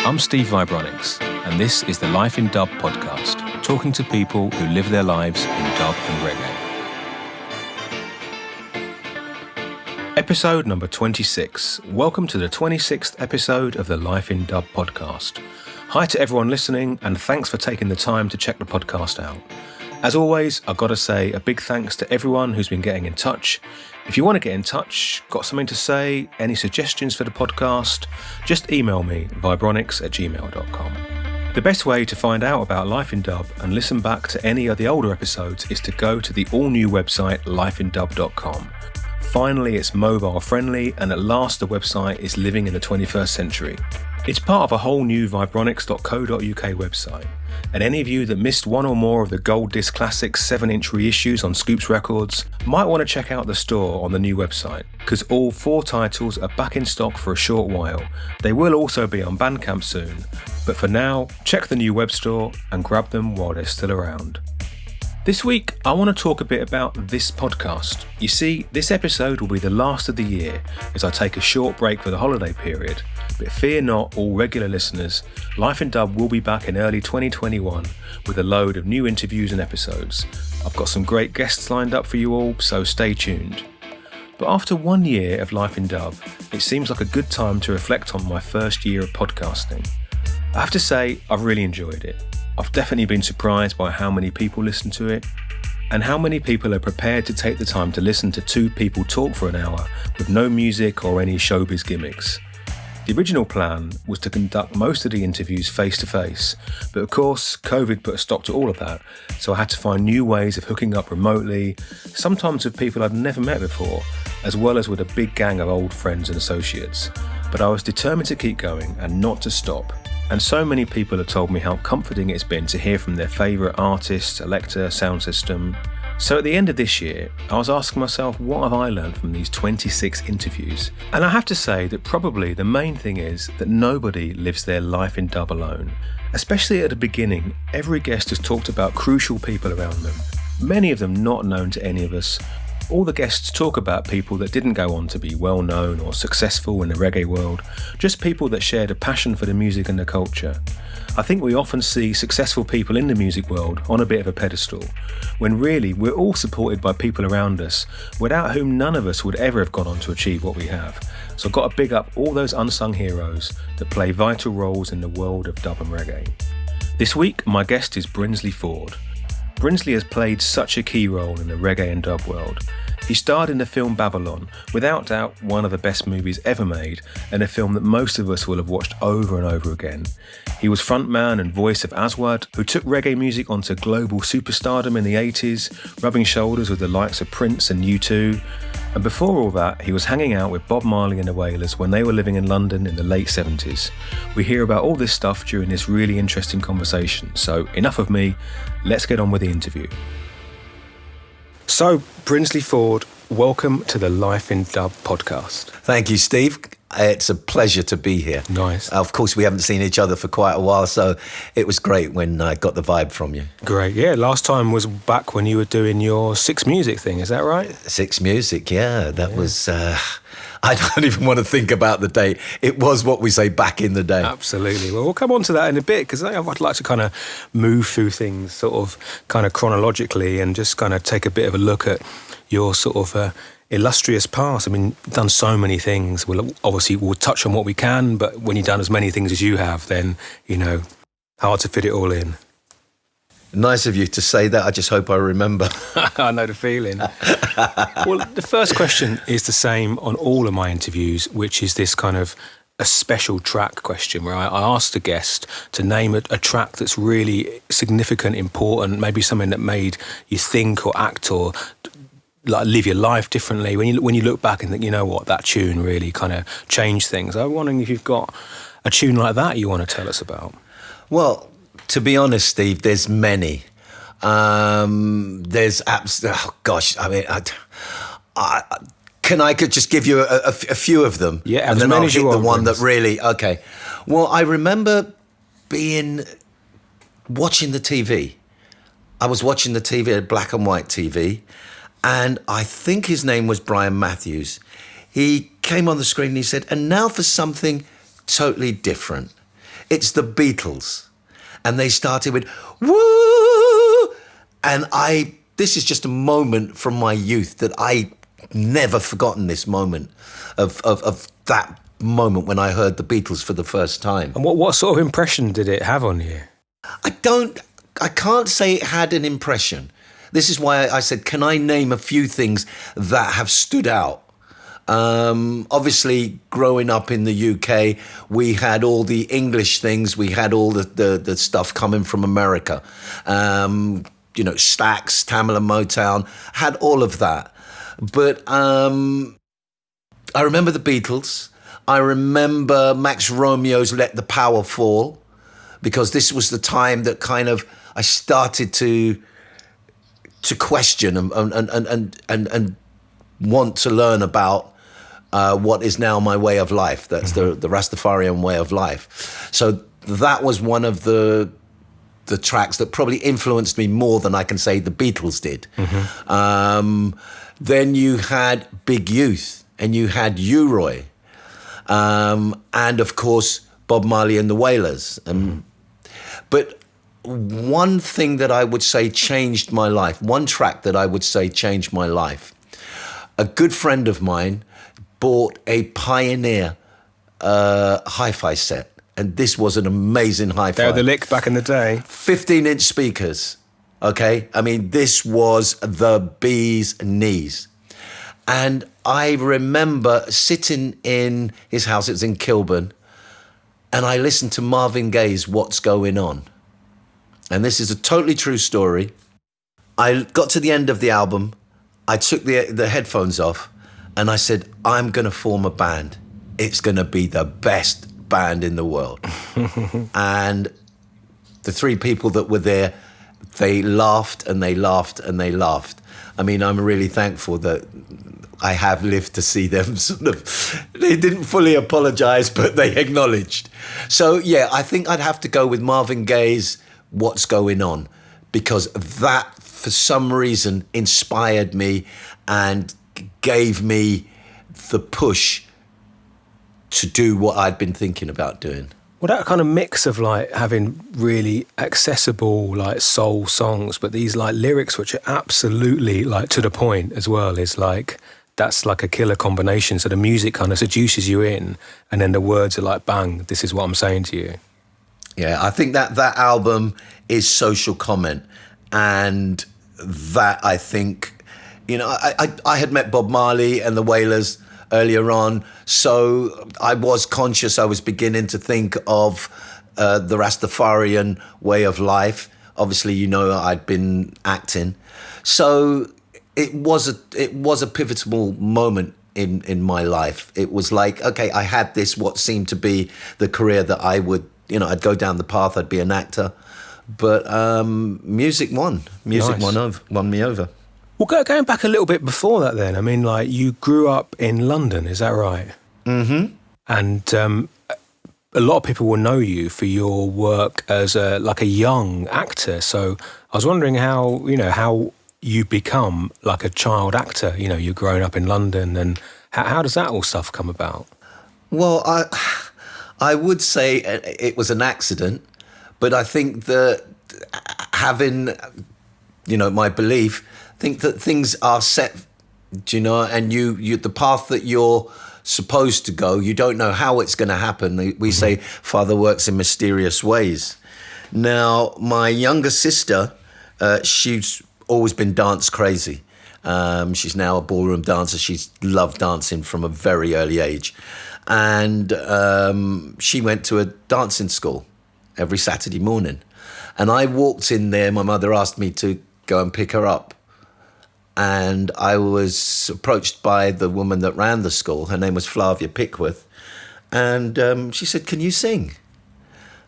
I'm Steve Vibronics, and this is the Life in Dub podcast, talking to people who live their lives in dub and reggae. Episode number 26. Welcome to the 26th episode of the Life in Dub podcast. Hi to everyone listening, and thanks for taking the time to check the podcast out. As always, I've got to say a big thanks to everyone who's been getting in touch. If you want to get in touch, got something to say, any suggestions for the podcast, just email me, vibronics@gmail.com. The best way to find out about Life in Dub and listen back to any of the older episodes is to go to the all-new website, lifeindub.com. Finally, it's mobile friendly, and at last the website is living in the 21st century. It's part of a whole new vibronics.co.uk website, and any of you that missed one or more of the Gold Disc Classics 7-inch reissues on Scoops Records might want to check out the store on the new website, because all 4 titles are back in stock for a short while. They will also be on Bandcamp soon, but for now, check the new web store and grab them while they're still around. This week, I want to talk a bit about this podcast. You see, this episode will be the last of the year as I take a short break for the holiday period. But fear not, all regular listeners, Life in Dub will be back in early 2021 with a load of new interviews and episodes. I've got some great guests lined up for you all, so stay tuned. But after 1 year of Life in Dub, it seems like a good time to reflect on my first year of podcasting. I have to say, I've really enjoyed it. I've definitely been surprised by how many people listen to it and how many people are prepared to take the time to listen to 2 people talk for an hour with no music or any showbiz gimmicks. The original plan was to conduct most of the interviews face to face, but of course COVID put a stop to all of that, so I had to find new ways of hooking up remotely, sometimes with people I'd never met before, as well as with a big gang of old friends and associates. But I was determined to keep going and not to stop. And so many people have told me how comforting it's been to hear from their favourite artist, Elector, sound system. So at the end of this year, I was asking myself, what have I learned from these 26 interviews? And I have to say that probably the main thing is that nobody lives their life in dub alone. Especially at the beginning, every guest has talked about crucial people around them, many of them not known to any of us. All the guests talk about people that didn't go on to be well known or successful in the reggae world, just people that shared a passion for the music and the culture. I think we often see successful people in the music world on a bit of a pedestal, when really we're all supported by people around us, without whom none of us would ever have gone on to achieve what we have. So I've got to big up all those unsung heroes that play vital roles in the world of dub and reggae. This week, my guest is Brinsley Forde. Brinsley has played such a key role in the reggae and dub world. He starred in the film Babylon, without doubt one of the best movies ever made, and a film that most of us will have watched over and over again. He was frontman and voice of Aswad, who took reggae music onto global superstardom in the 80s, rubbing shoulders with the likes of Prince and U2. And before all that, he was hanging out with Bob Marley and The Wailers when they were living in London in the late 70s. We hear about all this stuff during this really interesting conversation. So enough of me, let's get on with the interview. So, Brinsley Forde, welcome to the Life in Dub podcast. Thank you, Steve. It's a pleasure to be here. Nice. Of course, we haven't seen each other for quite a while, so it was great when I got the vibe from you. Great, yeah. Last time was back when you were doing your Six Music thing, is that right? Six Music, yeah. That was... I don't even want to think about the date. It was what we say back in the day. Absolutely. Well, we'll come on to that in a bit, because I'd like to kind of move through things sort of kind of chronologically and just kind of take a bit of a look at your sort of illustrious past. I mean, you've done so many things. We'll touch on what we can, but when you've done as many things as you have, then, you know, hard to fit it all in. Nice of you to say that. I just hope I remember. I know the feeling. Well, the first question is the same on all of my interviews, which is this kind of a special track question where I asked the guest to name a track that's really significant, important, maybe something that made you think or act or like live your life differently. When you look back and think, you know what, that tune really kind of changed things. I'm wondering if you've got a tune like that you want to tell us about. Well, to be honest, Steve, there's many. There's oh gosh, I mean, I could just give you a few of them. Yeah, and then I'll hit the one that really, okay. Well, I remember watching the TV. I was watching the TV, black and white TV, and I think his name was Brian Matthews. He came on the screen and he said, and now for something totally different. It's the Beatles. And they started with, woo! And this is just a moment from my youth that I never forgotten, this moment of that moment when I heard the Beatles for the first time. And what sort of impression did it have on you? I can't say it had an impression. This is why I said, can I name a few things that have stood out? Obviously, growing up in the UK, we had all the English things. We had all the stuff coming from America. Stax, Tamil and Motown, had all of that. But I remember the Beatles. I remember Max Romeo's Let the Power Fall, because this was the time that kind of I started to question and want to learn about what is now my way of life. That's the Rastafarian way of life. So that was one of the tracks that probably influenced me more than I can say the Beatles did. Then you had Big Youth, and you had U-Roy, and of course Bob Marley and the Wailers. But one thing that I would say changed my life, one track that I would say changed my life, a good friend of mine bought a Pioneer hi-fi set. And this was an amazing hi-fi. They were the lick back in the day. 15-inch speakers, okay? I mean, this was the bee's knees. And I remember sitting in his house, it was in Kilburn, and I listened to Marvin Gaye's What's Going On. And this is a totally true story. I got to the end of the album, I took the headphones off, and I said, I'm going to form a band. It's going to be the best band in the world. And the three people that were there, they laughed and they laughed and they laughed. I mean, I'm really thankful that I have lived to see them sort of, they didn't fully apologize, but they acknowledged. So yeah, I think I'd have to go with Marvin Gaye's What's Going On, because that for some reason inspired me and gave me the push to do what I'd been thinking about doing. Well, that kind of mix of like having really accessible like soul songs, but these like lyrics which are absolutely like to the point as well, is like, that's like a killer combination. So the music kind of seduces you in, and then the words are like, bang, this is what I'm saying to you. Yeah, I think that album is social comment, and that I think, I had met Bob Marley and the Wailers earlier on, so I was conscious, I was beginning to think of the Rastafarian way of life. Obviously, I'd been acting. So it was a pivotal moment in my life. It was like, okay, I had this, what seemed to be the career that I would, I'd go down the path, I'd be an actor. But music won. Music Nice. won me over. Well, going back a little bit before that then, I mean, like, you grew up in London, is that right? Mm-hmm. And a lot of people will know you for your work as a young actor. So I was wondering how you become like a child actor. You're growing up in London, and how does that all stuff come about? Well, I would say it was an accident, but I think that having, my belief, think that things are set, and you the path that you're supposed to go, you don't know how it's going to happen. We say Father works in mysterious ways. Now, my younger sister, she's always been dance crazy. She's now a ballroom dancer. She's loved dancing from a very early age. And she went to a dancing school every Saturday morning. And I walked in there, my mother asked me to go and pick her up. And I was approached by the woman that ran the school. Her name was Flavia Pickworth. And she said, "Can you sing?"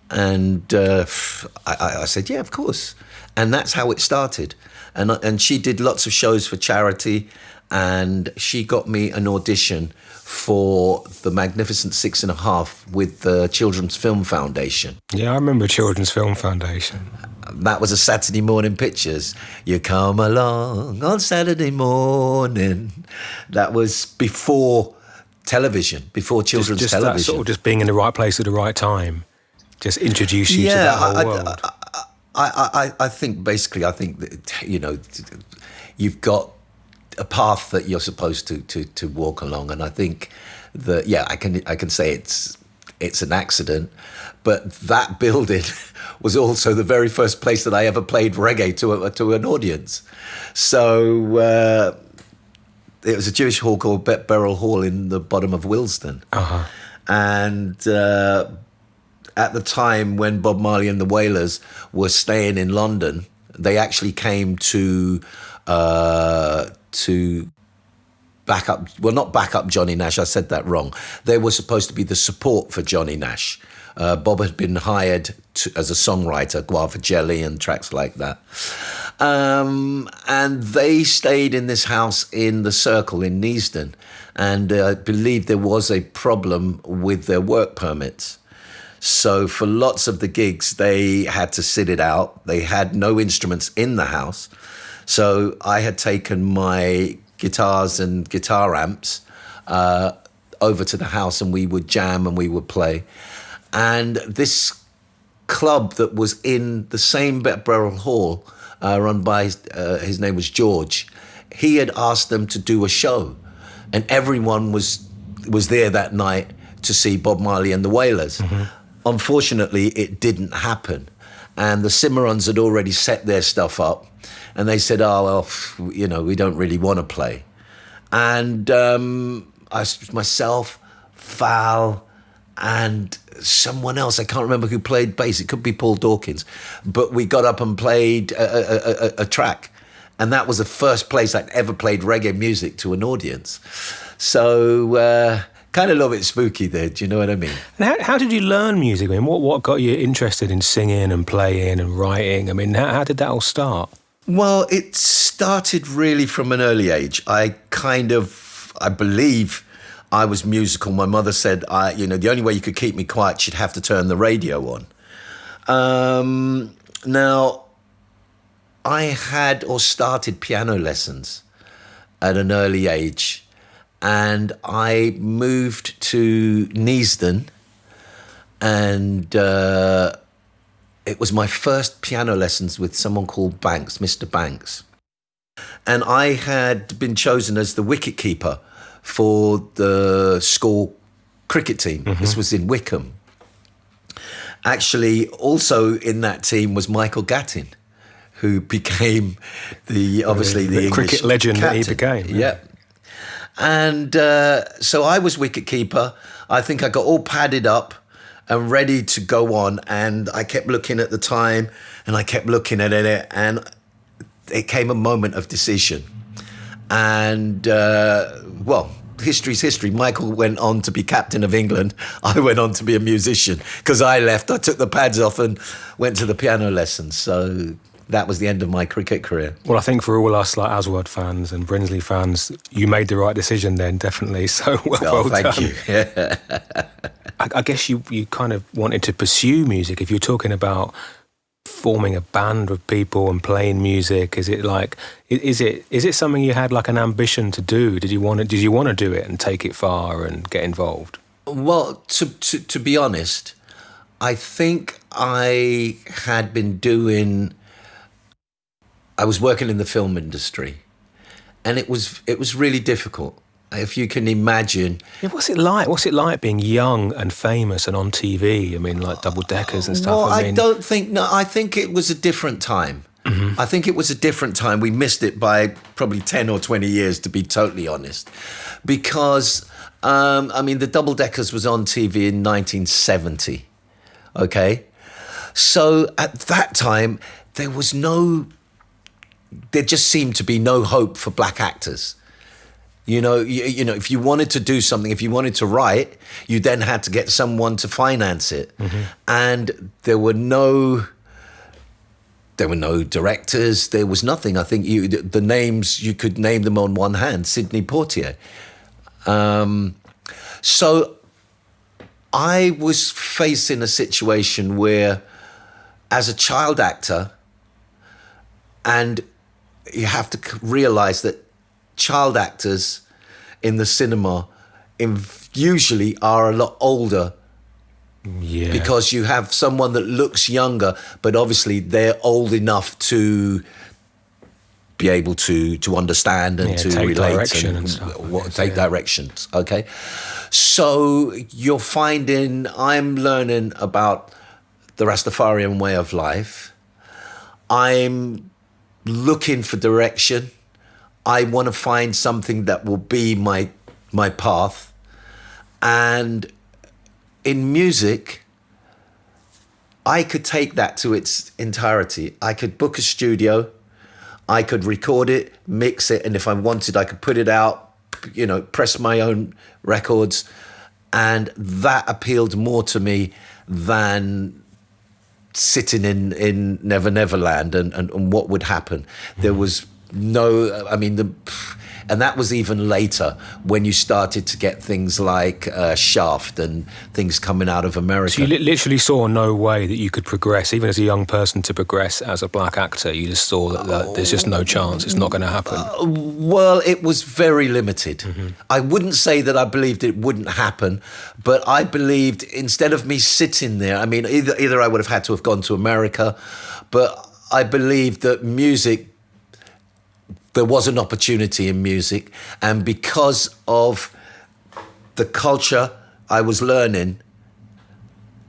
And I said, "Yeah, of course." And that's how it started. And she did lots of shows for charity. And she got me an audition for the Magnificent 6.5 with the Children's Film Foundation. Yeah, I remember Children's Film Foundation. That was a Saturday morning pictures. You come along on Saturday morning. That was before television, before children's just television. That sort of just being in the right place at the right time. just introduce you to that whole world. I think basically, that, you've got a path that you're supposed to walk along, and I think that I can say it's an accident, but that building was also the very first place that I ever played reggae to an audience. So it was a Jewish hall called Bet Beryl Hall in the bottom of Willesden, and at the time when Bob Marley and the Wailers were staying in London, they actually came to not back up Johnny Nash. I said that wrong. They were supposed to be the support for Johnny Nash. Bob had been hired as a songwriter, Guava Jelly and tracks like that. And they stayed in this house in the Circle in Neasden. And I believe there was a problem with their work permits. So for lots of the gigs, they had to sit it out. They had no instruments in the house. So I had taken my guitars and guitar amps over to the house, and we would jam and we would play. And this club that was in the same Bet Beryl Hall, run by, his name was George, he had asked them to do a show. And everyone was there that night to see Bob Marley and the Wailers. Mm-hmm. Unfortunately, it didn't happen. And the Cimarrons had already set their stuff up. And they said, we don't really want to play. And myself, Val, and someone else, I can't remember who played bass. It could be Paul Dawkins. But we got up and played a track. And that was the first place I'd ever played reggae music to an audience. So kind of a little bit spooky there, do you know what I mean? And how did you learn music? I mean, what got you interested in singing and playing and writing? I mean, how did that all start? Well, it started really from an early age. I believe I was musical. My mother said, the only way you could keep me quiet, she'd have to turn the radio on. Now, I had or started piano lessons at an early age, and I moved to Neasden, and it was my first piano lessons with someone called Banks, Mr. Banks. And I had been chosen as the wicketkeeper for the school cricket team. Mm-hmm. This was in Wickham. Actually, also in that team was Michael Gattin, who became the English cricket legend captain. That he became. Yeah. And so I was wicketkeeper. I think I got all padded up and ready to go on, and I kept looking at the time, and I kept looking at it, and it came a moment of decision. And history's history. Michael went on to be captain of England. I went on to be a musician because I left. I took the pads off and went to the piano lessons. So that was the end of my cricket career. Well, I think for all us like Aswad fans and Brinsley fans, you made the right decision then, definitely. So well thank done. you. Yeah. I guess you kind of wanted to pursue music. If you're talking about forming a band with people and playing music, is it something you had like an ambition to do? Did you want to do it and take it far and get involved? Well, to be honest, I think I was working in the film industry, and it was really difficult. If you can imagine. Yeah, what's it like? What's it like being young and famous and on TV? I mean, like double deckers and stuff. Well, I think it was a different time. Mm-hmm. I think it was a different time. We missed it by probably 10 or 20 years, to be totally honest. Because, the double deckers was on TV in 1970. Okay? So at that time, there just seemed to be no hope for black actors. If you wanted to do something, if you wanted to write, you then had to get someone to finance it. Mm-hmm. And there were no directors, there was nothing. I think the names, you could name them on one hand, Sidney Poitier. So I was facing a situation where, as a child actor, and you have to realise that child actors in the cinema usually are a lot older Yeah. Because you have someone that looks younger, but obviously they're old enough to be able to understand and to take relate direction and stuff, take directions. Okay, so you're finding I'm learning about the Rastafarian way of life. I'm looking for direction. I want to find something that will be my path. And in music, I could take that to its entirety. I could book a studio, I could record it, mix it, and if I wanted, I could put it out, press my own records. And that appealed more to me than sitting in Never Never Land and what would happen. There was no, and that was even later when you started to get things like Shaft and things coming out of America. So you literally saw no way that you could progress, even as a young person, to progress as a black actor. You just saw that there's just no chance. It's not going to happen. Well, it was very limited. Mm-hmm. I wouldn't say that I believed it wouldn't happen, but I believed instead of me sitting there, either I would have had to have gone to America, but I believed that there was an opportunity in music, and because of the culture I was learning,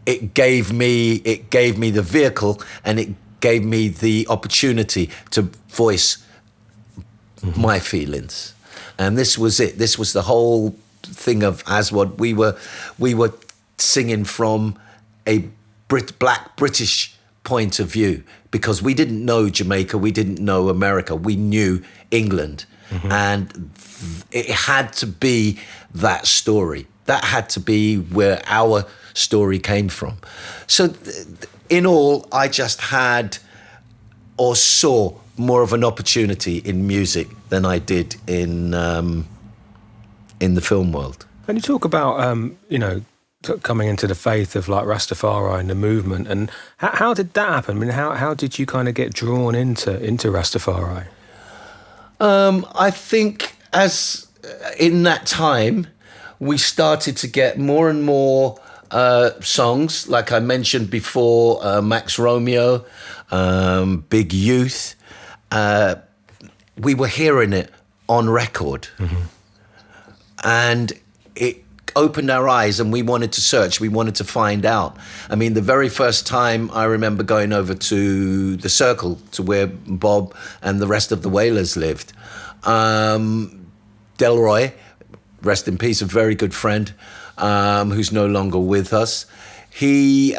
it gave me the vehicle, and it gave me the opportunity to voice my feelings. And this was it. This was the whole thing of Aswad. We were singing from a black British point of view, because we didn't know Jamaica, we didn't know America, we knew England. Mm-hmm. And it had to be that story. That had to be where our story came from. So in all, I just had or saw more of an opportunity in music than I did in the film world. And you talk about, coming into the faith of like Rastafari and the movement, and how did that happen? How did you kind of get drawn into Rastafari? I think as in that time, we started to get more and more songs, like I mentioned before, Max Romeo, Big Youth. We were hearing it on record. Mm-hmm. And it opened our eyes, and we wanted to search, we wanted to find out. The very first time I remember going over to the Circle, to where Bob and the rest of the Wailers lived. Delroy, rest in peace, a very good friend, who's no longer with us. He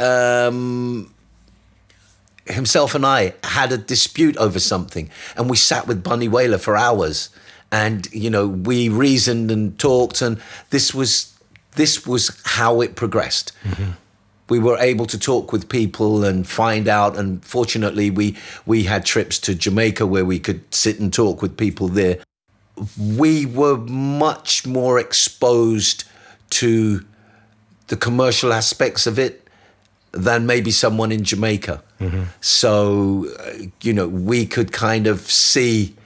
himself and I had a dispute over something, and we sat with Bunny Wailer for hours, and we reasoned and talked, and this was how it progressed. Mm-hmm. We were able to talk with people and find out, and fortunately we had trips to Jamaica where we could sit and talk with people there. We were much more exposed to the commercial aspects of it than maybe someone in Jamaica. Mm-hmm. So, we could kind of see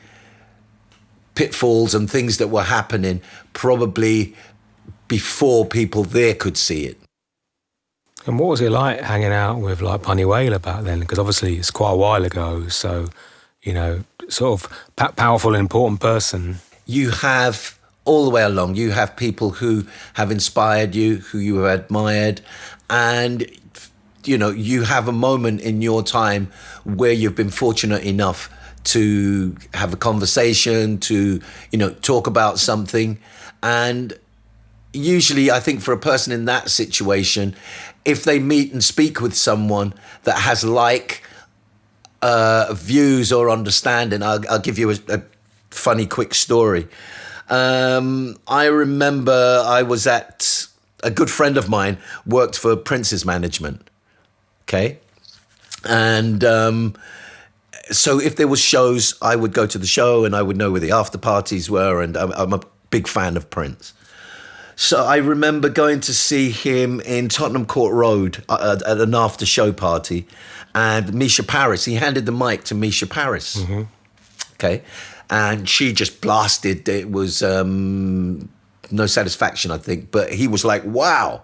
pitfalls and things that were happening probably before people there could see it. And what was it like hanging out with like Bunny Wailer back then? Because obviously it's quite a while ago, so, sort of powerful and important person. You have, all the way along, you have people who have inspired you, who you have admired, and, you have a moment in your time where you've been fortunate enough to have a conversation, to, talk about something. And usually, I think for a person in that situation, if they meet and speak with someone that has views or understanding, I'll give you a funny, quick story. I remember I was at, a good friend of mine worked for Prince's management, okay? And so if there was shows, I would go to the show and I would know where the after parties were, and I'm a big fan of Prince. So I remember going to see him in Tottenham Court Road at an after show party, and Misha Paris, he handed the mic to Misha Paris. Mm-hmm. Okay. And she just blasted. It was No Satisfaction, I think, but he was like, wow.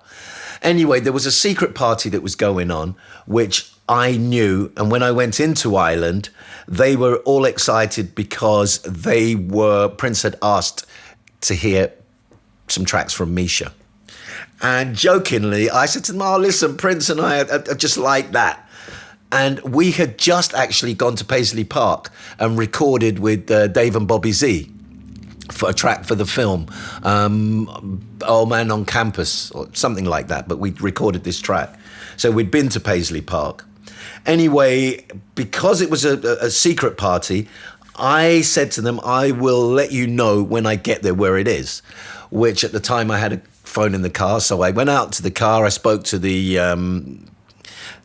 Anyway, there was a secret party that was going on, which I knew. And when I went into Ireland, they were all excited because Prince had asked to hear some tracks from Misha. And jokingly, I said to them, oh, listen, Prince and I are just like that. And we had just actually gone to Paisley Park and recorded with Dave and Bobby Z for a track for the film, Old Man on Campus, or something like that. But we recorded this track. So we'd been to Paisley Park. Anyway, because it was a secret party, I said to them, I will let you know when I get there where it is, which at the time I had a phone in the car. So I went out to the car. I spoke to the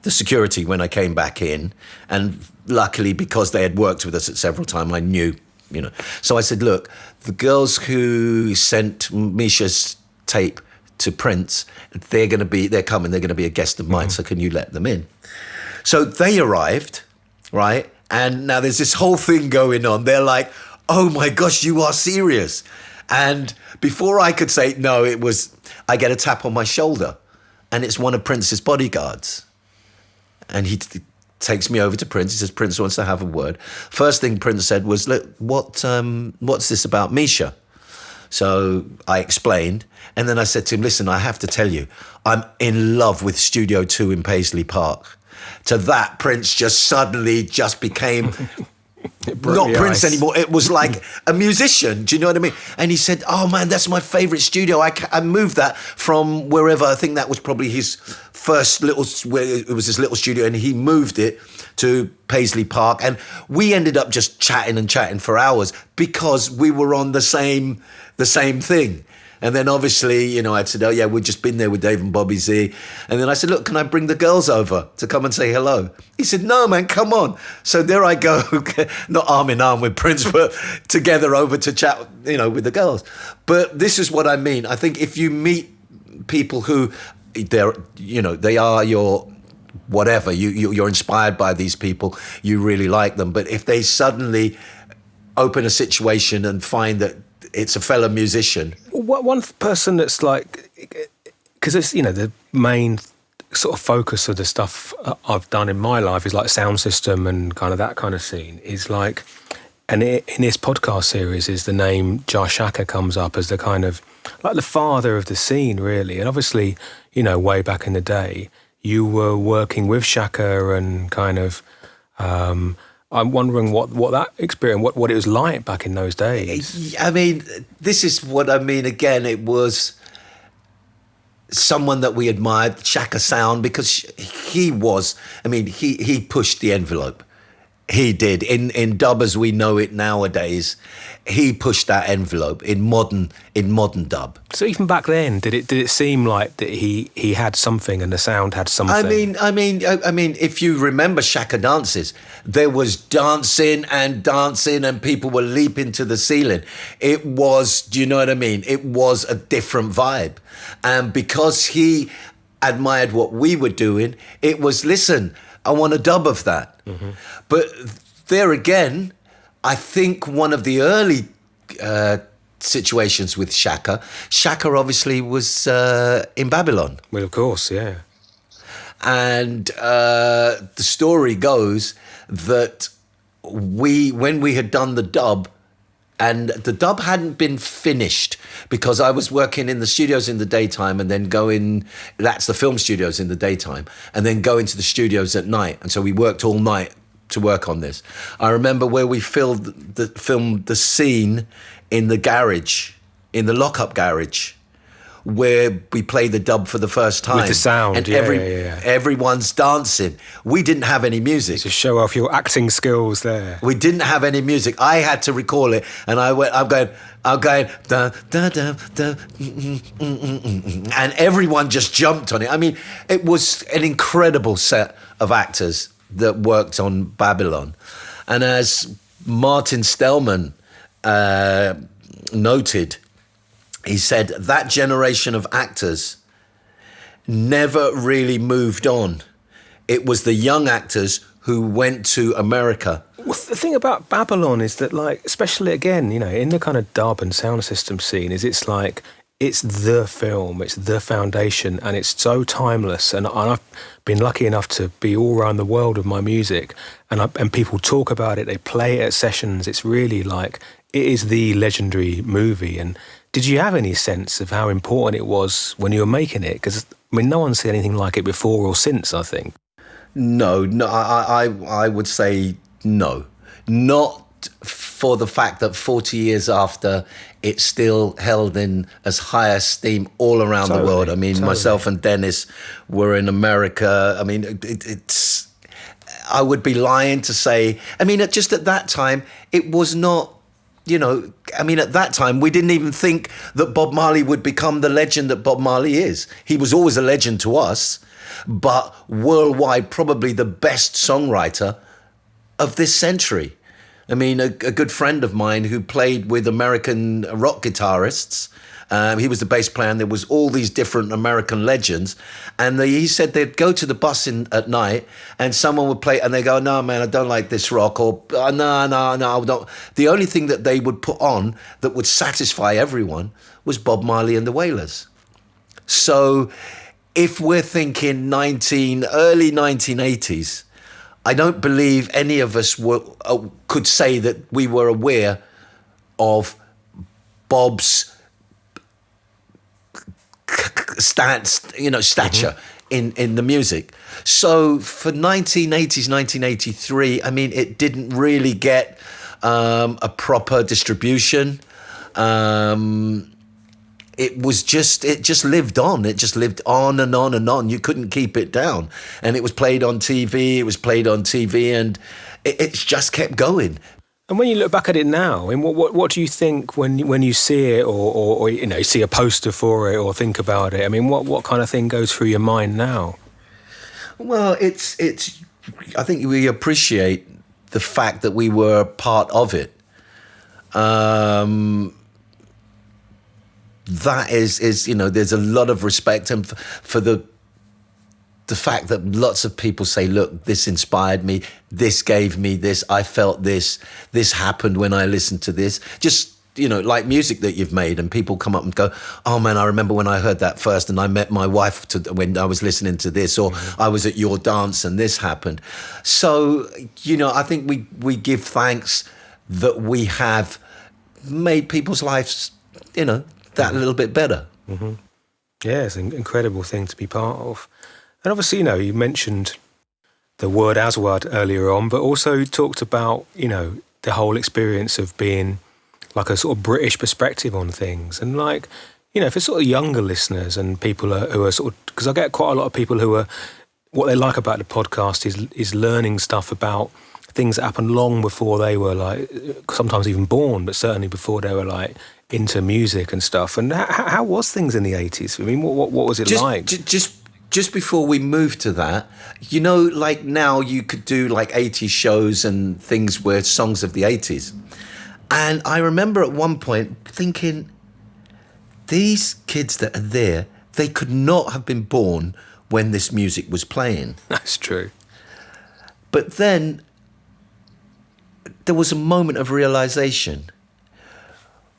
security when I came back in. And luckily, because they had worked with us at several times, I knew, you know. So I said, look, the girls who sent Misha's tape to Prince, they're coming, they're going to be a guest of mine. So can you let them in? So they arrived, right? And now there's this whole thing going on. They're like, oh my gosh, you are serious. And before I could say no, I get a tap on my shoulder and it's one of Prince's bodyguards. And he takes me over to Prince. He says, Prince wants to have a word. First thing Prince said was, look, what's this about Misha? So I explained. And then I said to him, listen, I have to tell you, I'm in love with Studio 2 in Paisley Park. To that, Prince just suddenly became not Prince anymore. It was like a musician. Do you know what I mean? And he said, oh man, that's my favorite studio. I moved that from wherever. I think that was probably his first it was his little studio, and he moved it to Paisley Park. And we ended up just chatting for hours because we were on the same thing. And then obviously, you know, I said, oh yeah, we'd just been there with Dave and Bobby Z. And then I said, look, can I bring the girls over to come and say hello? He said, no, man, come on. So there I go, not arm in arm with Prince, but together over to chat, you know, with the girls. But this is what I mean. I think if you meet people who, they are your whatever, you're inspired by these people, you really like them. But if they suddenly open a situation and find that it's a fellow musician. One person that's like, because it's, you know, the main sort of focus of the stuff I've done in my life is like sound system and kind of that kind of scene is like, and in this podcast series is the name Shaka comes up as the kind of like the father of the scene really. And obviously, you know, way back in the day, you were working with Shaka and kind of, I'm wondering what that experience, what it was like back in those days. I mean, this is what I mean. Again, it was someone that we admired, Shaka Sound, because he pushed the envelope. He did. In dub as we know it nowadays, he pushed that envelope in modern dub. So even back then, did it seem like that he had something and the sound had something? I mean, if you remember Shaka dances, there was dancing and people were leaping to the ceiling. It was, do you know what I mean? It was a different vibe. And because he admired what we were doing, it was, listen, I want a dub of that. Mm-hmm. But there again, I think one of the early situations with Shaka obviously was in Babylon. Well, of course, yeah. And the story goes that when we had done the dub, and the dub hadn't been finished because I was working in the studios in the daytime and then that's the film studios in the daytime, and then go into the studios at night. And so we worked all night to work on this. I remember where we filmed the scene in the garage, in the lockup garage, where we played the dub for the first time. With the sound, and yeah. Everyone's dancing. We didn't have any music. To show off your acting skills there. We didn't have any music. I had to recall it, and I'm going, da, da, da, da, and everyone just jumped on it. I mean, it was an incredible set of actors that worked on Babylon. And as Martin Stellman noted, he said that generation of actors never really moved on. It was the young actors who went to America. Well, the thing about Babylon is that, like, especially again, you know, in the kind of dub and sound system scene, is it's like it's the film, it's the foundation, and it's so timeless. And I've been lucky enough to be all around the world with my music, and people talk about it, they play it at sessions. It's really like, it is the legendary movie. And did you have any sense of how important it was when you were making it? Because, I mean, no one's seen anything like it before or since, I think. No, I would say no. Not for the fact that 40 years after, it's still held in as high esteem all around the world. I mean, myself and Dennis were in America. I mean, it's... I would be lying to say... I mean, just at that time, it was not... I mean, at that time, we didn't even think that Bob Marley would become the legend that Bob Marley is. He was always a legend to us, but worldwide, probably the best songwriter of this century. I mean, a good friend of mine who played with American rock guitarists, he was the bass player, and there was all these different American legends. And he said they'd go to the bus at night and someone would play and they go, no, man, I don't like this rock. Or no, don't. The only thing that they would put on that would satisfy everyone was Bob Marley and the Wailers. So if we're thinking early 1980s, I don't believe any of us could say that we were aware of Bob's stature in the music. So for 1980s, 1983, I mean, it didn't really get a proper distribution. It just lived on. It just lived on and on and on. You couldn't keep it down. And it was played on TV. And it just kept going. And when you look back at it now, I mean, what do you think when you see it, or you see a poster for it, or think about it? I mean, what kind of thing goes through your mind now? Well, it's. I think we appreciate the fact that we were part of it. That is there's a lot of respect, and for the fact that lots of people say, look, this inspired me, this gave me this, I felt this happened when I listened to this. Just, like music that you've made, and people come up and go, oh man, I remember when I heard that first, and I met my wife when I was listening to this, or I was at your dance and this happened. So, I think we give thanks that we have made people's lives, that little bit better. Mm-hmm. Yeah, it's an incredible thing to be part of. And obviously, you mentioned the word Aswad earlier on, but also talked about, the whole experience of being like a sort of British perspective on things. And like, for sort of younger listeners and people who are sort of, because I get quite a lot of people who are, what they like about the podcast is learning stuff about things that happened long before they were like, sometimes even born, but certainly before they were like into music and stuff. And how was things in the 80s? I mean, what was it like? Just before we move to that, like now you could do like 80s shows and things where songs of the 80s. And I remember at one point thinking, these kids that are there, they could not have been born when this music was playing. That's true. But then there was a moment of realization.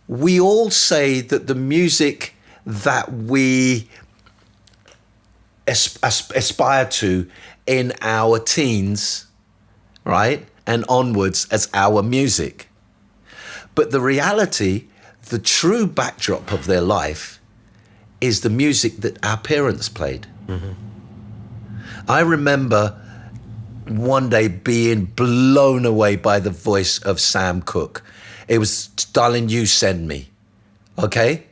We all say that the music that we aspire to in our teens, right, and onwards as our music. But the reality, the true backdrop of their life is the music that our parents played. Mm-hmm. I remember one day being blown away by the voice of Sam Cooke. It was, darling, you send me, okay?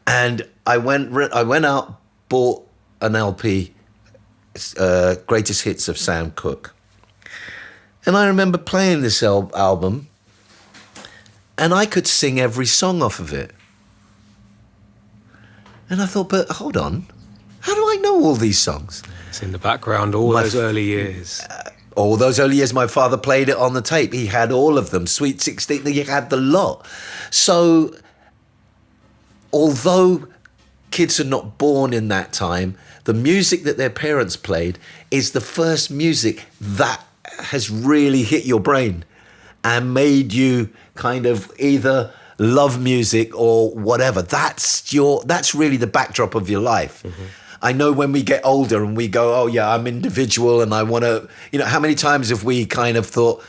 And I went out, bought an LP, Greatest Hits of Sam Cooke. And I remember playing this album, and I could sing every song off of it. And I thought, but hold on, how do I know all these songs? It's in the background, those early years. All those early years, my father played it on the tape. He had all of them. Sweet 16, he had the lot. So, although kids are not born in that time, the music that their parents played is the first music that has really hit your brain and made you kind of either love music or whatever. That's really the backdrop of your life. I know when we get older and we go, oh yeah, I'm individual and I want to, how many times have we kind of thought,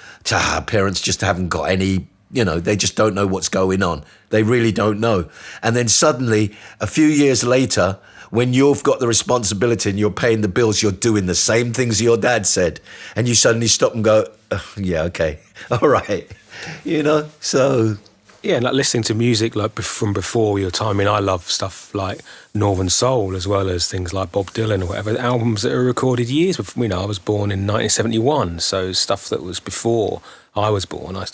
parents just haven't got any, they just don't know what's going on. They really don't know. And then suddenly, a few years later, when you've got the responsibility and you're paying the bills, you're doing the same things your dad said. And you suddenly stop and go, oh, yeah, okay, all right. So... Yeah, like listening to music like from before your time. I mean, I love stuff like Northern Soul as well as things like Bob Dylan or whatever, albums that are recorded years before. I was born in 1971, so stuff that was before I was born, I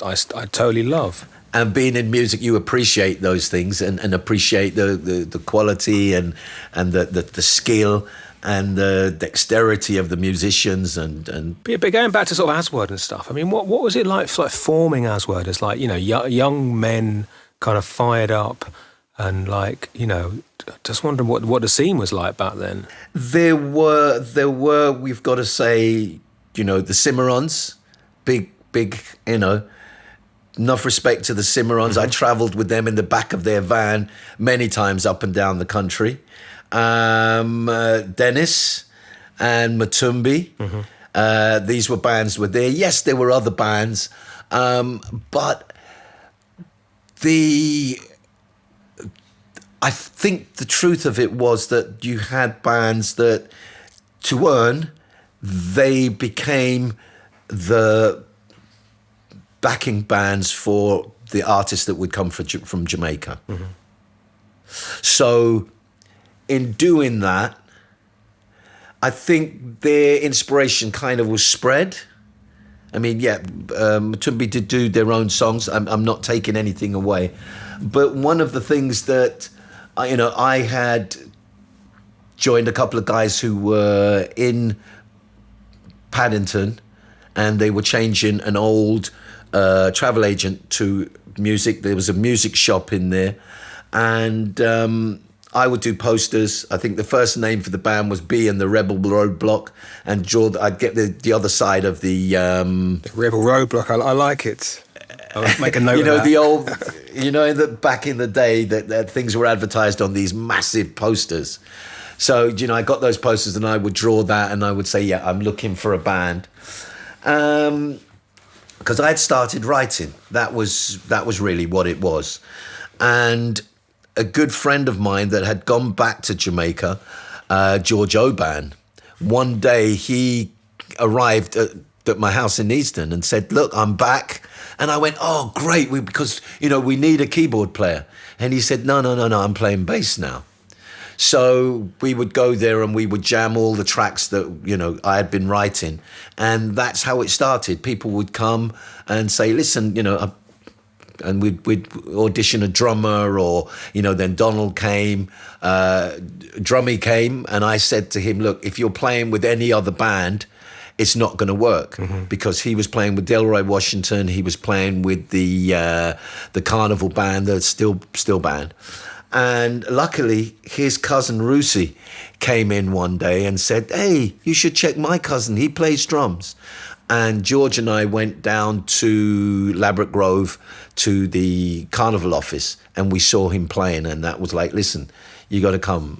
totally love. And being in music, you appreciate those things and appreciate the quality and the skill and the dexterity of the musicians and. But going back to sort of Aswad and stuff, I mean, what was it like forming Aswad as like, young men kind of fired up and like, just wondering what the scene was like back then. There were, we've got to say, the Cimarrons, big, enough respect to the Cimarrons. I travelled with them in the back of their van many times up and down the country. Dennis and Matumbi. These were bands were there. Yes, there were other bands, but I think the truth of it was that you had bands that, to earn, they became the backing bands for the artists that would come from Jamaica. So in doing that, I think their inspiration kind of was spread. I mean, yeah, Matumbi did do their own songs. I'm not taking anything away. But one of the things that, I had joined a couple of guys who were in Paddington and they were changing an old travel agent to music. There was a music shop in there. And I would do posters. I think the first name for the band was B and the Rebel Roadblock, and I'd get the other side of the Rebel Roadblock. I like it. I'll make a note. You know, of that. the old, that back in the day that things were advertised on these massive posters. So I got those posters and I would draw that and I would say, yeah, I'm looking for a band, because I had started writing. That was really what it was, and a good friend of mine that had gone back to Jamaica, George Oban, one day he arrived at my house in Easton and said, look, I'm back. And I went, oh, great, because, we need a keyboard player. And he said, no, I'm playing bass now. So we would go there and we would jam all the tracks that, I had been writing. And that's how it started. People would come and say, listen, and we'd audition a drummer, or then Donald came, Drummy came, and I said to him, look, if you're playing with any other band, it's not going to work, because he was playing with Delroy Washington, he was playing with the Carnival band, the still band, and luckily his cousin Rusi came in one day and said, hey, you should check my cousin, he plays drums. And George and I went down to Ladbroke Grove to the Carnival office and we saw him playing, and that was like, listen, you got to come.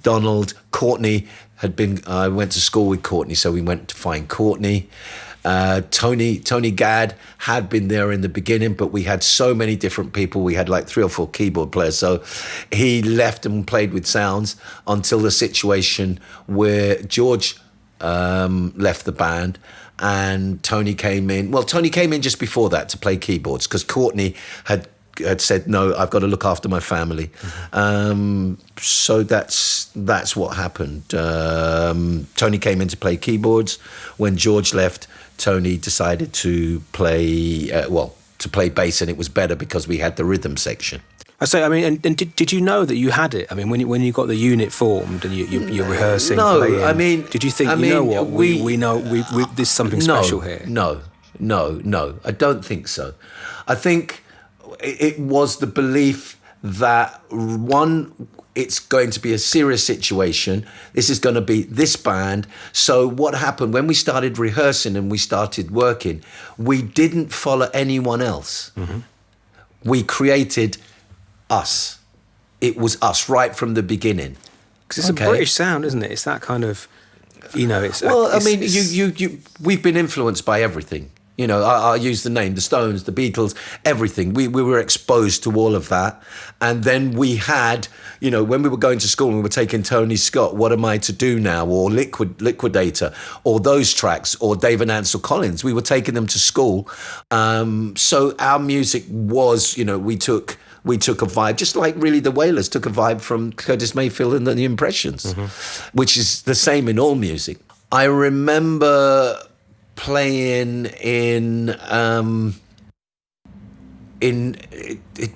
Donald, Courtney I went to school with Courtney, so we went to find Courtney. Tony Gadd had been there in the beginning, but we had so many different people. We had like 3 or 4 keyboard players. So he left and played with Sounds until the situation where George left the band and Tony came in. Well, Tony came in just before that to play keyboards because Courtney had said, no, I've got to look after my family. So that's what happened. Tony came in to play keyboards. When George left, Tony decided to play bass, and it was better because we had the rhythm section. I say, I mean, and did you know that you had it? I mean, when you got the unit formed and you're rehearsing, no, playing, I mean, did you think, you know what, we know there's something special here? No, I don't think so. I think it was the belief that, one, it's going to be a serious situation. This is going to be this band. So what happened when we started rehearsing and we started working, we didn't follow anyone else. We created us. It was us right from the beginning. Because it's a British sound, isn't it? It's that kind of, it's... Well, it's, I mean, we've been influenced by everything. I use the name, the Stones, the Beatles, everything. We were exposed to all of that. And then we had, when we were going to school and we were taking Tony Scott, What Am I to Do Now? Or Liquidator, or those tracks, or David Ansel Collins. We were taking them to school. So our music was, we took a vibe, just like really the Wailers took a vibe from Curtis Mayfield and the Impressions, which is the same in all music. I remember playing it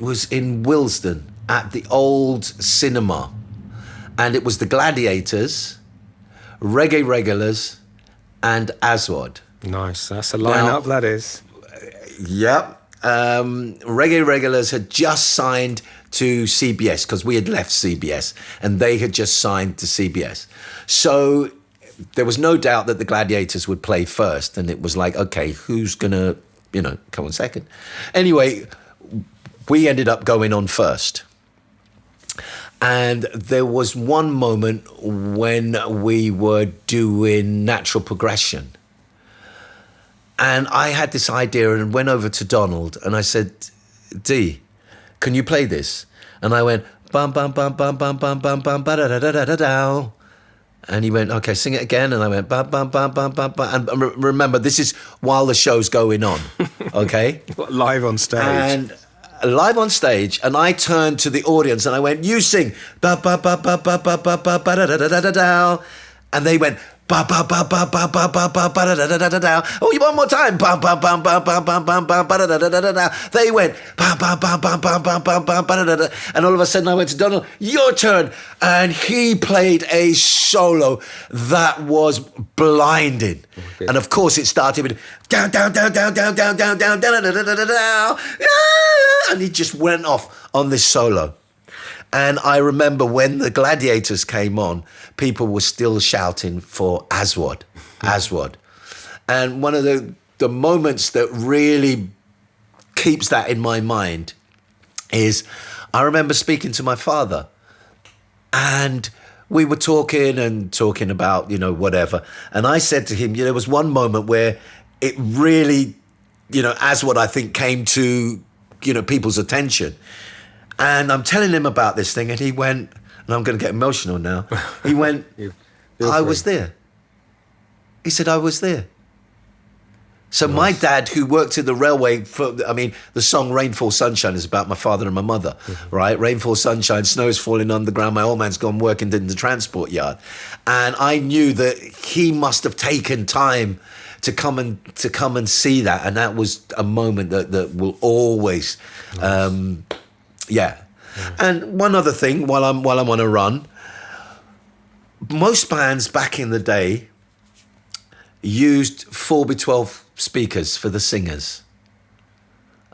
was in Willesden at the old cinema, and it was the Gladiators, Reggae Regulars, and Aswad. Nice, that's a lineup, that is. Yep. Reggae Regulars had just signed to CBS because we had left CBS and they had just signed to CBS. So there was no doubt that the Gladiators would play first, and it was like, okay, who's gonna, come on second? Anyway, we ended up going on first. And there was one moment when we were doing Natural Progression. And I had this idea and went over to Donald and I said, D, can you play this? And I went, bum, bum, bum, bum, bum, bum, bum, bum, ba da da da da da da. And he went, okay, sing it again. And I went, bum, bum, bum, bum, bum, bum. And remember, this is while the show's going on, okay? Live on stage. And live on stage. And I turned to the audience and I went, you sing, ba ba ba ba ba ba ba ba ba da da da da da da. And they went, ba ba ba ba ba ba ba ba ba da da da da da da. Oh, one more time. Ba ba ba ba ba ba ba ba ba da da da da da da. They went ba ba ba ba ba ba ba ba ba da da da. And all of a sudden I went to Donald, your turn. And he played a solo that was blinding. Okay. And of course it started with down down down down down down down down down down down down. And he just went off on this solo. And I remember when the Gladiators came on, people were still shouting for Aswad, Aswad. And one of the moments that really keeps that in my mind is I remember speaking to my father and we were talking about, whatever. And I said to him, there was one moment where it really, Aswad, I think, came to, people's attention. And I'm telling him about this thing, and he went, and I'm going to get emotional now. He went, I was there. He said, I was there. So nice. My dad, who worked in the railway, the song Rainfall Sunshine is about my father and my mother, right? Rainfall Sunshine, snow is falling on the ground, my old man's gone working in the transport yard. And I knew that he must have taken time to come and see that. And that was a moment that will always... Nice. Yeah. And one other thing, while I'm on a run, most bands back in the day used 4x12 speakers for the singers.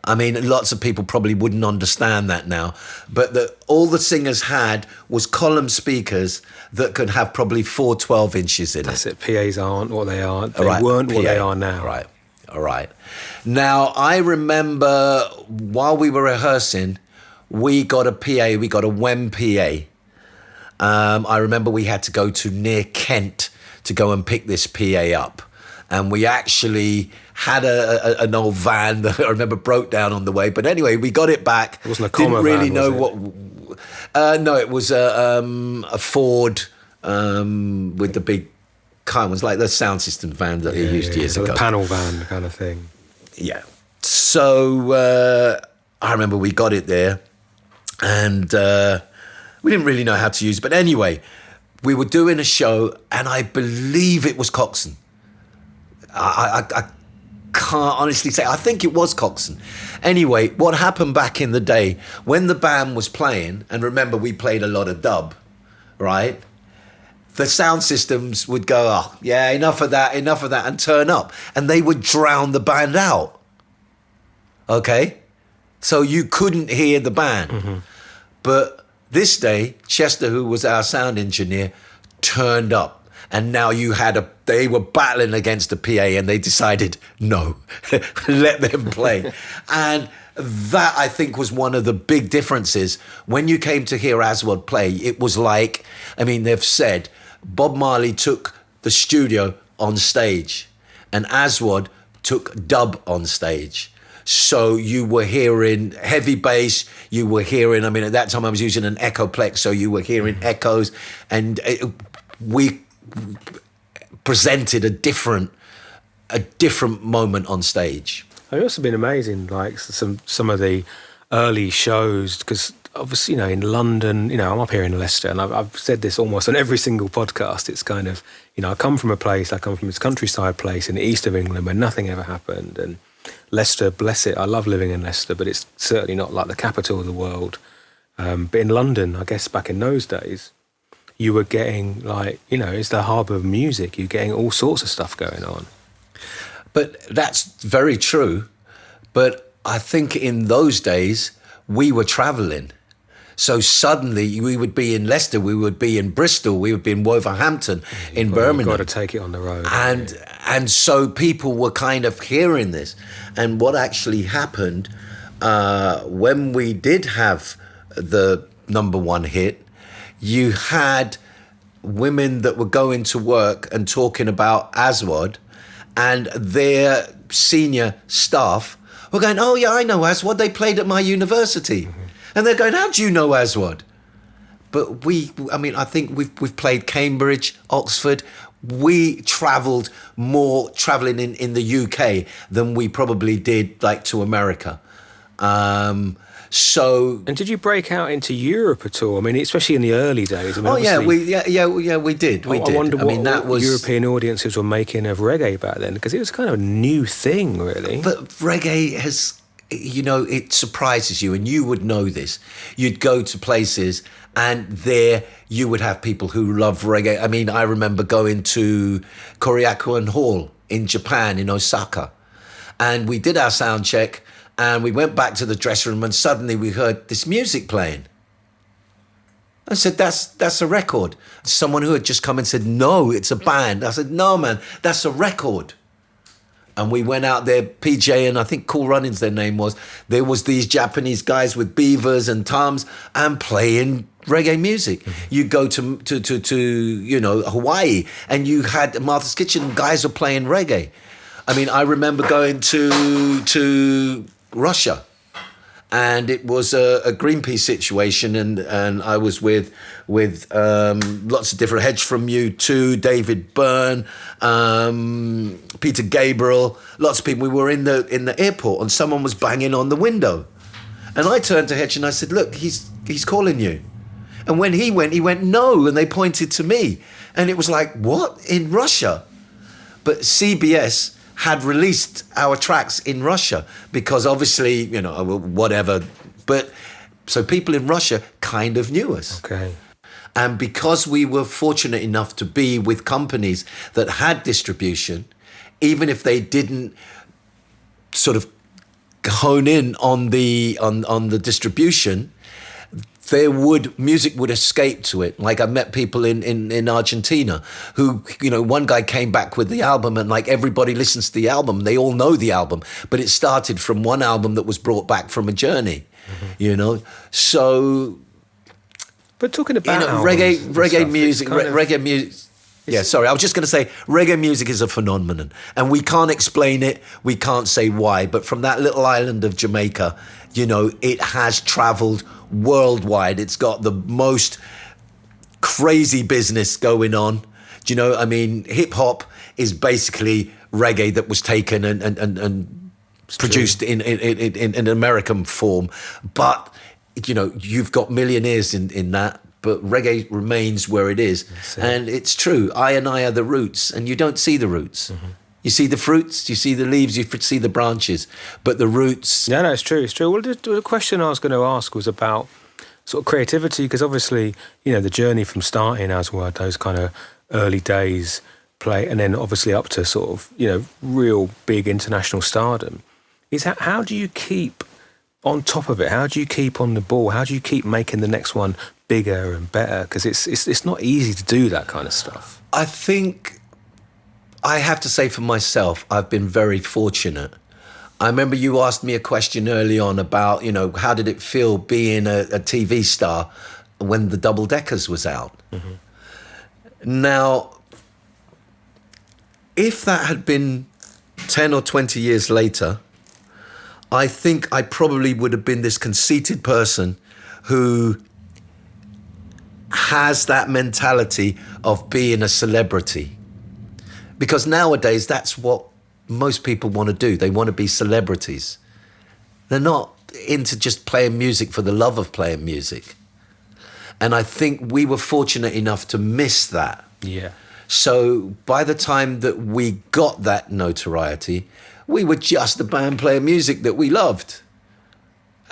I mean, lots of people probably wouldn't understand that now, but all the singers had was column speakers that could have probably 4 12-inches in it. That's it. PAs aren't what they are. They weren't what they are now. Right. All right. Now, I remember while we were rehearsing, we got a PA, we got a WEM PA. I remember we had to go to near Kent to go and pick this PA up. And we actually had an old van that I remember broke down on the way. But anyway, we got it back. It wasn't a Commer van, really know what... no, it was a Ford with the big kind. It was like the sound system van that they used years ago. The panel van kind of thing. Yeah. So I remember we got it there. And we didn't really know how to use it. But anyway, we were doing a show, and I believe it was Coxsone. I can't honestly say. I think it was Coxsone. Anyway, what happened back in the day, when the band was playing, and remember we played a lot of dub, right? The sound systems would go, oh, yeah, enough of that, and turn up. And they would drown the band out. Okay? So you couldn't hear the band. Mm-hmm. But this day, Chester, who was our sound engineer, turned up. And now they were battling against the PA, and they decided, no, let them play. And that, I think, was one of the big differences. When you came to hear Aswad play, it was like, I mean, they've said Bob Marley took the studio on stage and Aswad took dub on stage. So you were hearing heavy bass, you were hearing, I mean, at that time I was using an Echoplex, so you were hearing echoes, and we presented a different moment on stage. It's also been amazing, like some of the early shows, because obviously, in London, I'm up here in Leicester, and I've said this almost on every single podcast. It's kind of, I come from this countryside place in the east of England where nothing ever happened, and Leicester, bless it, I love living in Leicester, but it's certainly not like the capital of the world. But in London, I guess back in those days, you were getting it's the harbour of music. You're getting all sorts of stuff going on. But that's very true. But I think in those days, we were travelling. So suddenly we would be in Leicester, we would be in Bristol, we would be in Wolverhampton, in Birmingham. You've got to take it on the road. And so people were kind of hearing this. And what actually happened when we did have the number one hit, you had women that were going to work and talking about Aswad, and their senior staff were going, oh yeah, I know Aswad, they played at my university. Mm-hmm. And they're going, how do you know Aswad? But I think we've played Cambridge, Oxford. We travelled more travelling in the UK than we probably did to America. And did you break out into Europe at all? I mean, especially in the early days. I mean, we did. I wonder what European audiences were making of reggae back then, because it was kind of a new thing, really. But reggae has, it surprises you, and you would know this. You'd go to places, and there you would have people who love reggae. I mean, I remember going to Koryakuen Hall in Japan, in Osaka, and we did our sound check. And we went back to the dressing room, and suddenly we heard this music playing. I said, that's a record. Someone who had just come and said, no, it's a band. I said, no, man, that's a record. And we went out there, PJ, and I think Cool Runnings their name was. There was these Japanese guys with beavers and tums and playing reggae music. Mm-hmm. You go to Hawaii, and you had Martha's Kitchen, guys were playing reggae. I mean, I remember going to Russia, and it was a Greenpeace situation, and I was with lots of different heads from U2, David Byrne, Peter Gabriel, lots of people. We were in the airport, and someone was banging on the window, and I turned to Hedge and I said, "Look, he's calling you." And when he went no, and they pointed to me, and it was like, what, in Russia? But CBS had released our tracks in Russia because obviously, whatever. But so people in Russia kind of knew us. Okay. And because we were fortunate enough to be with companies that had distribution, even if they didn't sort of hone in on the distribution, music would escape to it. Like I met people in Argentina who, one guy came back with the album, and everybody listens to the album. They all know the album, but it started from one album that was brought back from a journey, So. But talking about reggae music. Yeah, sorry. I was just going to say reggae music is a phenomenon, and we can't explain it. We can't say why, but from that little island of Jamaica, it has travelled worldwide. It's got the most crazy business going on. I mean, hip hop is basically reggae that was taken and produced in an American form. But, you've got millionaires in that, but reggae remains where it is. And it's true. I are the roots, and you don't see the roots. Mm-hmm. You see the fruits, you see the leaves, you see the branches, but the roots... No, it's true, it's true. Well, the question I was going to ask was about sort of creativity, because obviously, the journey from starting Aswad, those kind of early days play, and then obviously up to sort of, real big international stardom, is how do you keep on top of it? How do you keep on the ball? How do you keep making the next one bigger and better? Because it's not easy to do that kind of stuff. I think I have to say for myself, I've been very fortunate. I remember you asked me a question early on about, how did it feel being a TV star when the Double Deckers was out? Now, if that had been 10 or 20 years later, I think I probably would have been this conceited person who has that mentality of being a celebrity. Because nowadays, that's what most people want to do. They want to be celebrities. They're not into just playing music for the love of playing music. And I think we were fortunate enough to miss that. Yeah. So by the time that we got that notoriety, we were just a band playing music that we loved.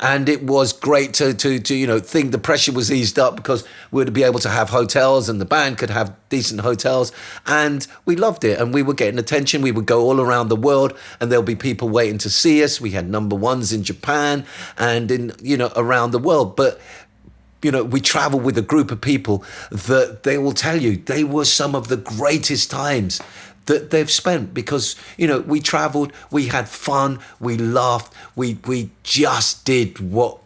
And it was great to think the pressure was eased up because we'd be able to have hotels and the band could have decent hotels. And we loved it. And we were getting attention. We would go all around the world and there'll be people waiting to see us. We had number ones in Japan and around the world. But, we travel with a group of people that they will tell you they were some of the greatest times that they've spent because, we traveled, we had fun, we laughed, we just did what,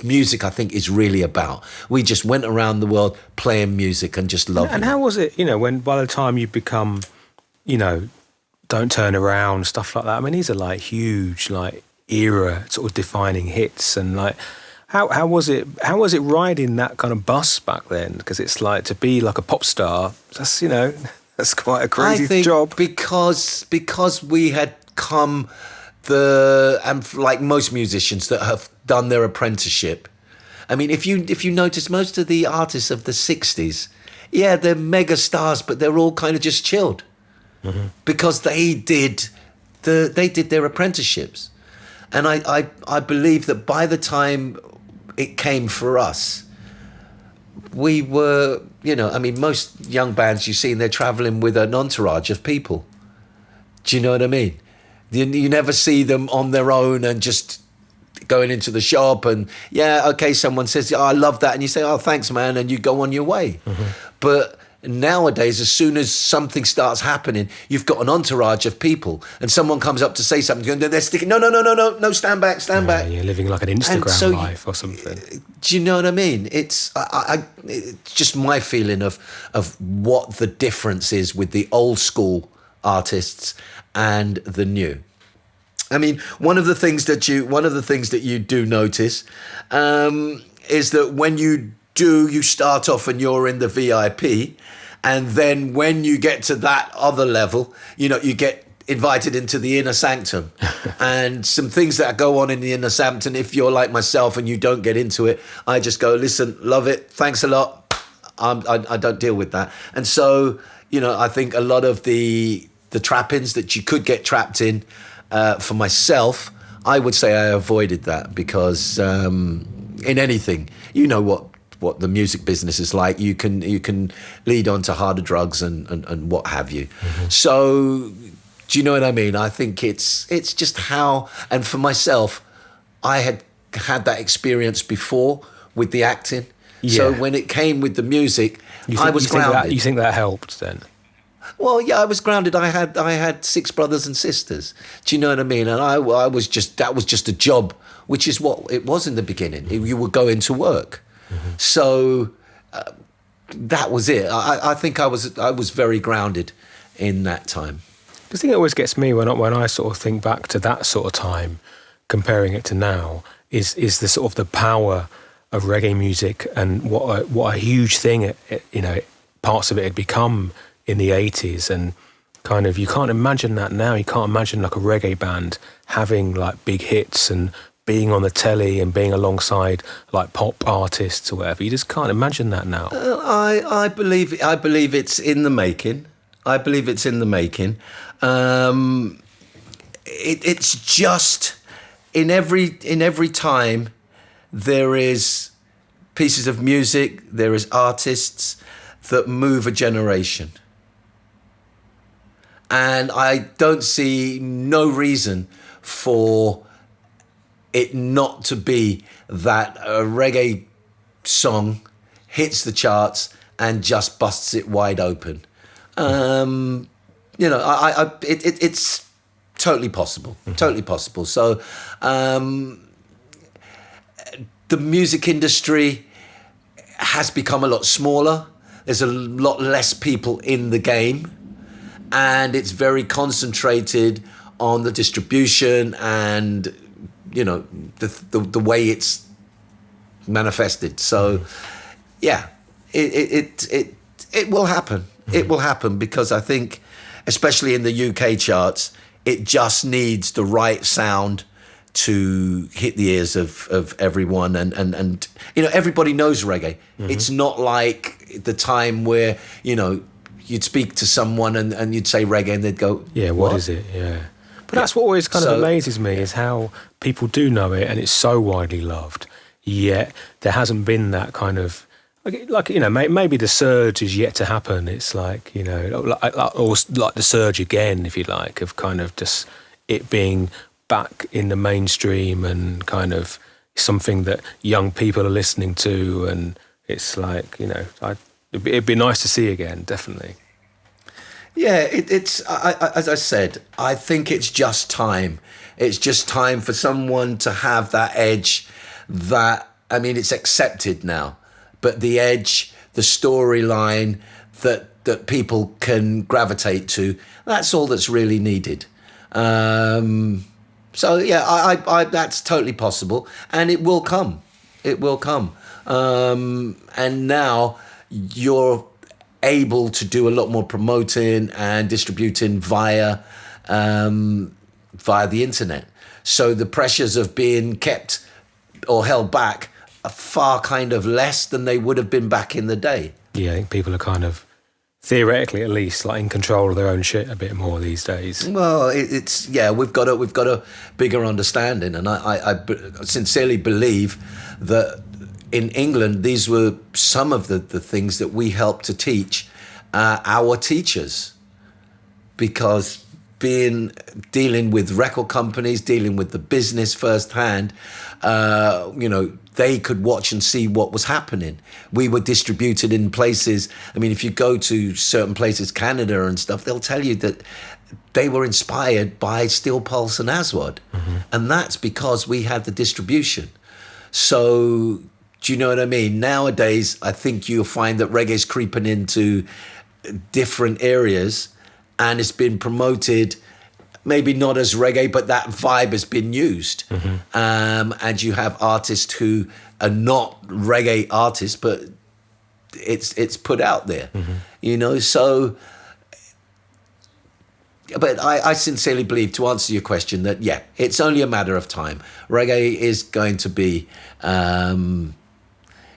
music I think is really about. We just went around the world playing music and just loving it. And how was it, when by the time you become, Don't Turn Around, stuff like that? I mean, these are like huge, era sort of defining hits and How was it riding that kind of bus back then? Because it's like to be like a pop star, that's, that's quite a crazy job. Because we had come and like most musicians that have done their apprenticeship. I mean, if you notice most of the artists of the 60s, yeah, they're mega stars, but they're all kind of just chilled because they did their apprenticeships. And I believe that by the time it came for us, we were, most young bands you see, they're traveling with an entourage of people. Do you know what I mean? You never see them on their own and just going into the shop and, someone says, I love that. And you say, oh, thanks, man. And you go on your way. But nowadays, as soon as something starts happening, you've got an entourage of people and someone comes up to say something and they're sticking, no, stand back. You're living like an Instagram life or something. Do you know what I mean? It's just my feeling of what the difference is with the old school artists and the new. I mean, one of the things that you do notice is that when you start off and you're in the VIP, and then when you get to that other level, you get invited into the inner sanctum. And some things that go on in the inner sanctum, if you're like myself and you don't get into it, I just go, listen, love it, thanks a lot. I don't deal with that. And so, I think a lot of the trappings that you could get trapped in, for myself, I would say I avoided that because in anything, what the music business is like, you can lead on to harder drugs and what have you. So, do you know what I mean? I think it's just how, and for myself, I had that experience before with the acting. Yeah. So when it came with the music, I was grounded. You think that helped then? Well, yeah, I was grounded. I had 6 brothers and sisters. Do you know what I mean? And I was that was just a job, which is what it was in the beginning. You were going to work. So that was it. I think I was very grounded in that time. The thing that always gets me when I sort of think back to that sort of time, comparing it to now, is the sort of the power of reggae music and what a huge thing parts of it had become in the 80s, and kind of you can't imagine that now. You can't imagine like a reggae band having like big hits and being on the telly and being alongside like pop artists or whatever. You just can't imagine that now. I believe it's in the making. It's just in every time there is pieces of music, there is artists that move a generation. And I don't see no reason for it not to be that a reggae song hits the charts and just busts it wide open. It's totally possible. Totally possible. So the music industry has become a lot smaller. There's a lot less people in the game, and it's very concentrated on the distribution and, the way it's manifested. So, yeah, it will happen. It will happen because I think, especially in the UK charts, it just needs the right sound to hit the ears of everyone. And everybody knows reggae. It's not like the time where, you'd speak to someone and you'd say reggae and they'd go, yeah, what is it? Yeah. But that's what always kind of amazes me is how people do know it and it's so widely loved, yet there hasn't been that kind of, maybe the surge is yet to happen. It's like, or like the surge again, if you like, of kind of just it being back in the mainstream and kind of something that young people are listening to. And it's like, it'd be nice to see again, definitely. Yeah, as I said, I think it's just time. It's just time for someone to have that edge it's accepted now. But the edge, the storyline that people can gravitate to, that's all that's really needed. So yeah, I that's totally possible, and it will come. It will come. And now you're able to do a lot more promoting and distributing via the internet. So the pressures of being kept or held back are far kind of less than they would have been back in the day. Yeah, I think people are kind of, theoretically at least, like in control of their own shit a bit more these days. Well, we've got a bigger understanding, and I sincerely believe that in England these were some of the things that we helped to teach our teachers, because dealing with record companies, dealing with the business firsthand, they could watch and see what was happening. We were distributed in places. I mean, if you go to certain places, Canada and stuff, they'll tell you that they were inspired by Steel Pulse and Aswad. And that's because we had the distribution. So, do you know what I mean? Nowadays, I think you'll find that reggae's creeping into different areas and it's been promoted, maybe not as reggae, but that vibe has been used. And you have artists who are not reggae artists, but it's put out there, so... But I sincerely believe, to answer your question, that, yeah, it's only a matter of time. Reggae is going to be...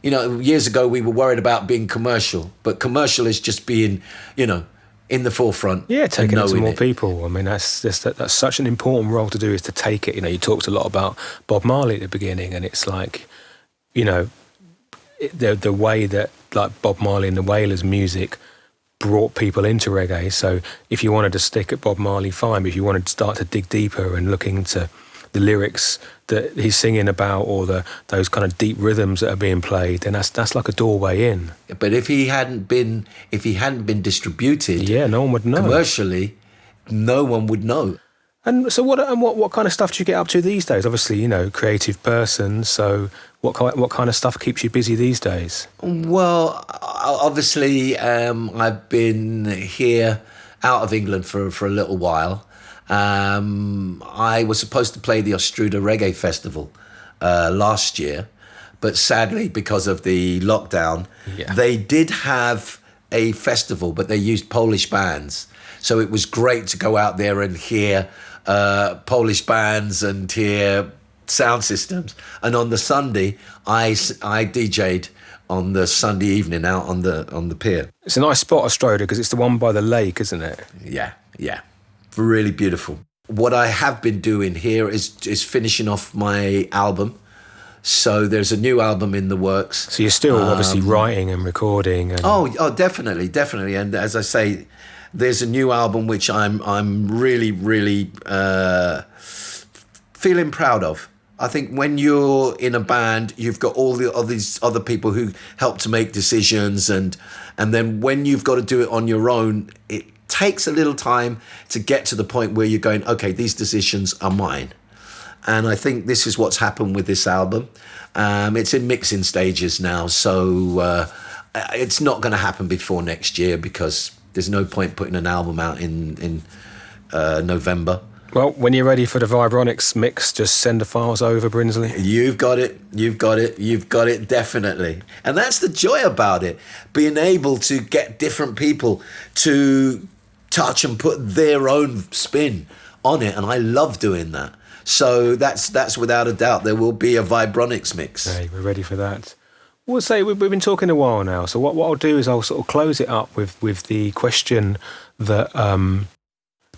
years ago we were worried about being commercial, but commercial is just being, in the forefront. Yeah, taking it to more people. I mean, that's such an important role to do, is to take it. You talked a lot about Bob Marley at the beginning, and it's like, the way that like Bob Marley and the Wailers music brought people into reggae. So if you wanted to stick at Bob Marley, fine. But if you wanted to start to dig deeper and look into the lyrics that he's singing about, or those kind of deep rhythms that are being played, then that's like a doorway in. But if he hadn't been distributed, yeah, no one would know commercially. No one would know. And so what kind of stuff do you get up to these days? Obviously, creative person. So what kind of stuff keeps you busy these days? Well, obviously, I've been here out of England for a little while. I was supposed to play the Ostruda Reggae Festival last year, but sadly, because of the lockdown, they did have a festival, but they used Polish bands. So it was great to go out there and hear Polish bands and hear sound systems. And on the Sunday, I DJ'd on the Sunday evening out on the pier. It's a nice spot, Ostruda, because it's the one by the lake, isn't it? Yeah. Really beautiful. What I have been doing here is finishing off my album. So there's a new album in the works. So you're still obviously writing and recording. And... Oh, definitely. And as I say, there's a new album which I'm really, really feeling proud of. I think when you're in a band, you've got all these other people who help to make decisions, and then when you've got to do it on your own, it takes a little time to get to the point where you're going, okay, these decisions are mine. And I think this is what's happened with this album. It's in mixing stages now, so it's not going to happen before next year, because there's no point putting an album out in November. Well, when you're ready for the Vibronics mix, just send the files over, Brinsley. You've got it, definitely. And that's the joy about it, being able to get different people to touch and put their own spin on it, and I love doing that. So that's without a doubt, there will be a Vibronics mix. Hey, we're ready for that. We'll say we've been talking a while now, so what I'll do is I'll sort of close it up with the question that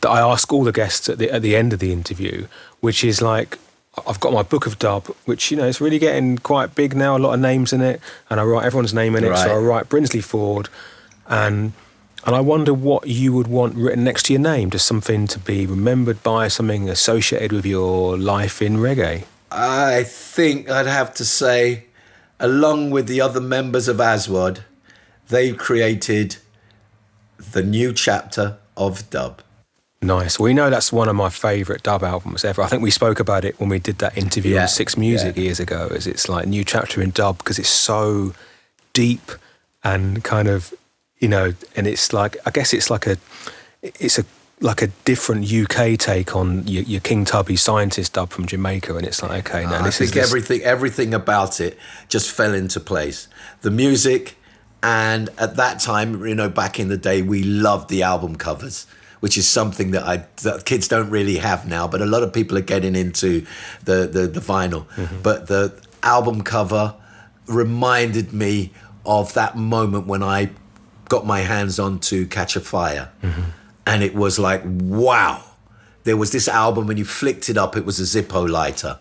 that I ask all the guests at the end of the interview, which is like, I've got my book of dub, which, you know, it's really getting quite big now, a lot of names in it, and I write everyone's name in it. Right. So I write Brinsley Forde, and I wonder what you would want written next to your name, just something to be remembered by, something associated with your life in reggae. I think I'd have to say, along with the other members of Aswad, they created the new chapter of dub. Nice. Well, you know, that's one of my favourite dub albums ever. I think we spoke about it when we did that interview on Six Music years ago, as it's like a new chapter in dub, because it's so deep and kind of, you know, and it's like, I guess it's like a different UK take on your King Tubby Scientist dub from Jamaica, and it's like, okay, now this is everything about it just fell into place. The music, and at that time, you know, back in the day, we loved the album covers, which is something that kids don't really have now, but a lot of people are getting into the vinyl. Mm-hmm. But the album cover reminded me of that moment when I got my hands on to Catch a Fire. Mm-hmm. And it was like, wow. There was this album, when you flicked it up, it was a Zippo lighter.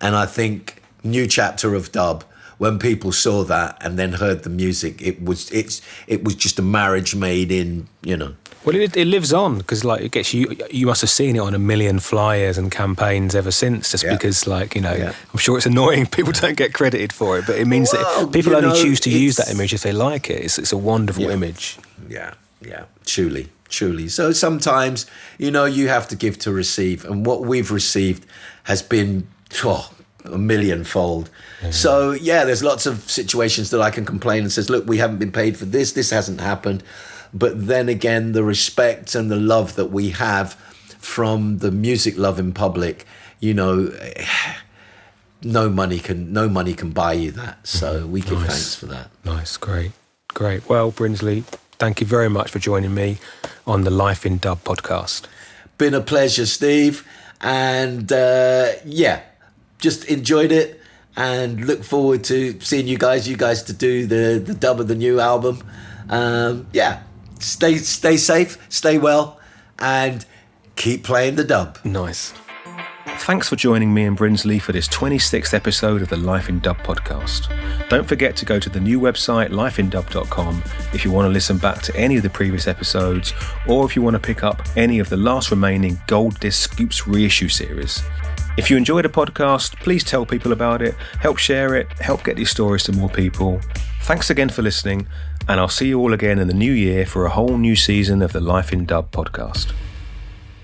And I think new chapter of dub, when people saw that and then heard the music, it was just a marriage made in, you know. Well, it lives on, because like it gets you must have seen it on a million flyers and campaigns ever since, just because, like, you know, I'm sure it's annoying people don't get credited for it, but it means that people only choose to use that image if they like it. It's a wonderful image. Yeah, truly. So sometimes, you know, you have to give to receive, and what we've received has been a millionfold. Mm-hmm. So there's lots of situations that I can complain and says, look, we haven't been paid for this hasn't happened. But then again, the respect and the love that we have from the music loving public, you know, no money can buy you that. So we give thanks for that. Nice, great. Well, Brinsley, thank you very much for joining me on the Life in Dub podcast. Been a pleasure, Steve. And just enjoyed it, and look forward to seeing you guys to do the dub of the new album. Stay safe, stay well, and keep playing the dub. Nice. Thanks for joining me and Brinsley for this 26th episode of the Life in Dub podcast. Don't forget to go to the new website, lifeindub.com, if you want to listen back to any of the previous episodes, or if you want to pick up any of the last remaining Gold Disc Scoops reissue series. If you enjoyed the podcast, please tell people about it, help share it, help get these stories to more people. Thanks again for listening, and I'll see you all again in the new year for a whole new season of the Life in Dub podcast.